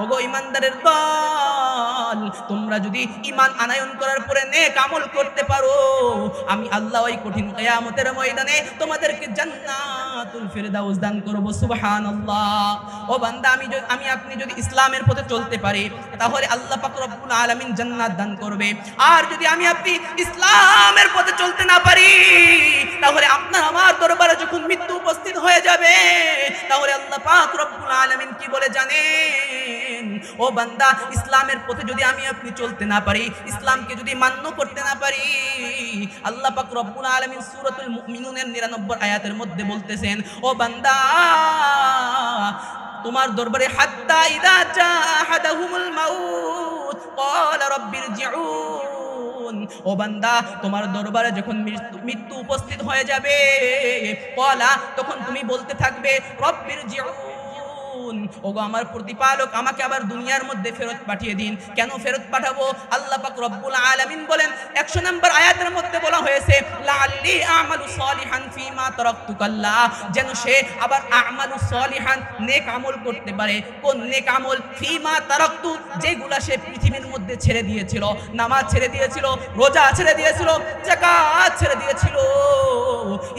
ওগো ঈমানদারের দল, তোমরা যদি ঈমান আনয়ন করার পরে নেক আমল করতে পারো, আমি আল্লাহ ওই কঠিন কিয়ামতের ময়দানে তোমাদেরকে জান্নাতুল ফিরদাউস দান করব। সুবহানাল্লাহ। ও বান্দা, আমি আপনি যদি ইসলামের পথে চলতে পারি, তাহলে আল্লাহ পাক রব্বুল আলামিন জান্নাত দান করবে। আর যদি আমি আপনি ইসলামের পথে চলতে না পারি, তাহলে আপনার আমার দরবারে যখন মৃত্যু উপস্থিত হয়ে যাবে, তাহলে আল্লাহ পাক রব্বুল আলামিন কি বলে জানেন? ও বান্দা, ইসলামের পথে যদি আমি আপনি চলতে না পারি, ইসলামকে যদি মান্য করতে না পারি, আল্লাহ পাক রব্বুল আলামিন সূরাতুল মুমিনুনের 99 আয়াতের মধ্যে বলতেছেন, ও বান্দা তোমার দরবারে হাত্তা ইযা জাহাদাহুমুল মাউত ক্বালা রাব্বিরজিউন। ও বান্দা, তোমার দরবারে যখন মৃত্যু উপস্থিত হয়ে যাবে, ক্বালা, তখন তুমি বলতে থাকবে রাব্বিরজিউন, ওগো আমার প্রতিপালক, আমাকে আবার দুনিয়ার মধ্যে ফেরত পাঠিয়ে দিন। কেন ফেরত পাঠাবো? আল্লাহ পাক রব্বুল আলামিন বলেন, 100 নম্বর আয়াতের মধ্যে বলা হয়েছে, লাআল্লি আমালু সলিহান ফিমা তারাকতু, কাল্লা, যেন সে আবার আমালু সলিহান, নেক আমল করতে পারে। কোন নেক আমল? ফিমা তারাকতু, যেগুলা সে পৃথিবীর মধ্যে ছেড়ে দিয়েছিল। নামাজ ছেড়ে দিয়েছিল, রোজা ছেড়ে দিয়েছিল, যাকাত ছেড়ে দিয়েছিল,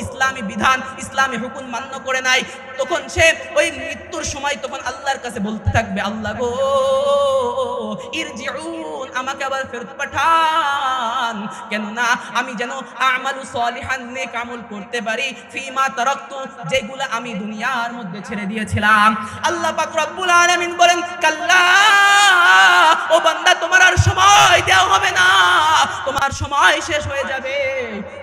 ইসলামী বিধান, ইসলামী হুকুম মান্য করে নাই, তখন সে ওই মৃত্যুর সময় তখন আল্লাহর কাছে বলতে থাকবে, আল্লাহ গো ইরজিউন, আমাকে আবার ফেরত পাঠান, কেন না আমি যেন আমালু সলিহান, নেক আমল করতে পারি, ফিমা তারাকতু, যেগুলো আমি দুনিয়ার মধ্যে ছেড়ে দিয়েছিলাম। আল্লাহ পাক রব্বুল আলামিন বলেন, কাল্লা, ও বান্দা, তোমার আর সময় দেওয়া হবে না, তোমার সময় শেষ হয়ে যাবে।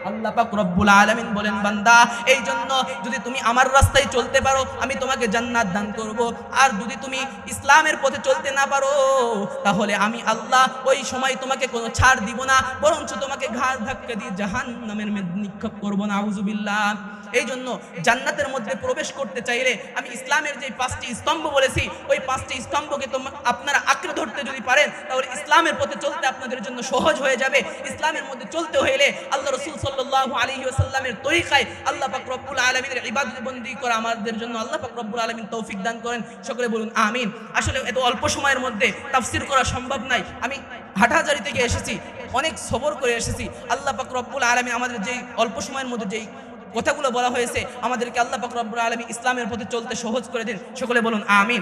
আল্লাহ পাক রব্বুল আলামিন বলেন, বান্দা এই জন্য যদি তুমি আমার রাস্তায় চলতে পারো, আমি তোমাকে জান্নাত দান করব। আর যদি তুমি ইসলামের পথে চলতে না পারো, তাহলে আমি আল্লাহ ওই সময় তোমাকে কোনো ছাড় দিব না, বরঞ্চ তোমাকে ঘাড় ধাক্কা দিয়ে জাহান্নামের মধ্যে নিক্ষেপ করব। নাউযুবিল্লাহ। এই জন্য জান্নাতের মধ্যে প্রবেশ করতে চাইলে আমি ইসলামের যে 5টি স্তম্ভ বলেছি, ওই 5টি স্তম্ভকে আপনারা আঁকড়ে ধরতে যদি পারেন, তাহলে ইসলামের পথে চলতে আপনাদের জন্য সহজ হয়ে যাবে। ইসলামের মধ্যে চলতে হইলে আল্লাহ রাসূল সাল্লাল্লাহু আলাইহি ওয়াসাল্লামের তরিকায় আল্লাহ পাক রব্বুল আলামিনের ইবাদত বন্দি করা আমাদের জন্য আল্লাহ পাক রব্বুল আলামিন তৌফিক দান করেন। সকলে বলুন আমিন। আসলে এত অল্প সময়ের মধ্যে তাফসীর করা সম্ভব নাই। আমি হাটহাজারী থেকে এসেছি, অনেক সবর করে এসেছি। আল্লাহ পাক রব্বুল আলামিন আমাদের যেই অল্প সময়ের মধ্যে যেই কথাগুলো বলা হয়েছে, আমাদেরকে আল্লাহ পাক রব্বুল আলামিন ইসলামের পথে চলতে সহজ করে দিন। সকলে বলুন আমিন।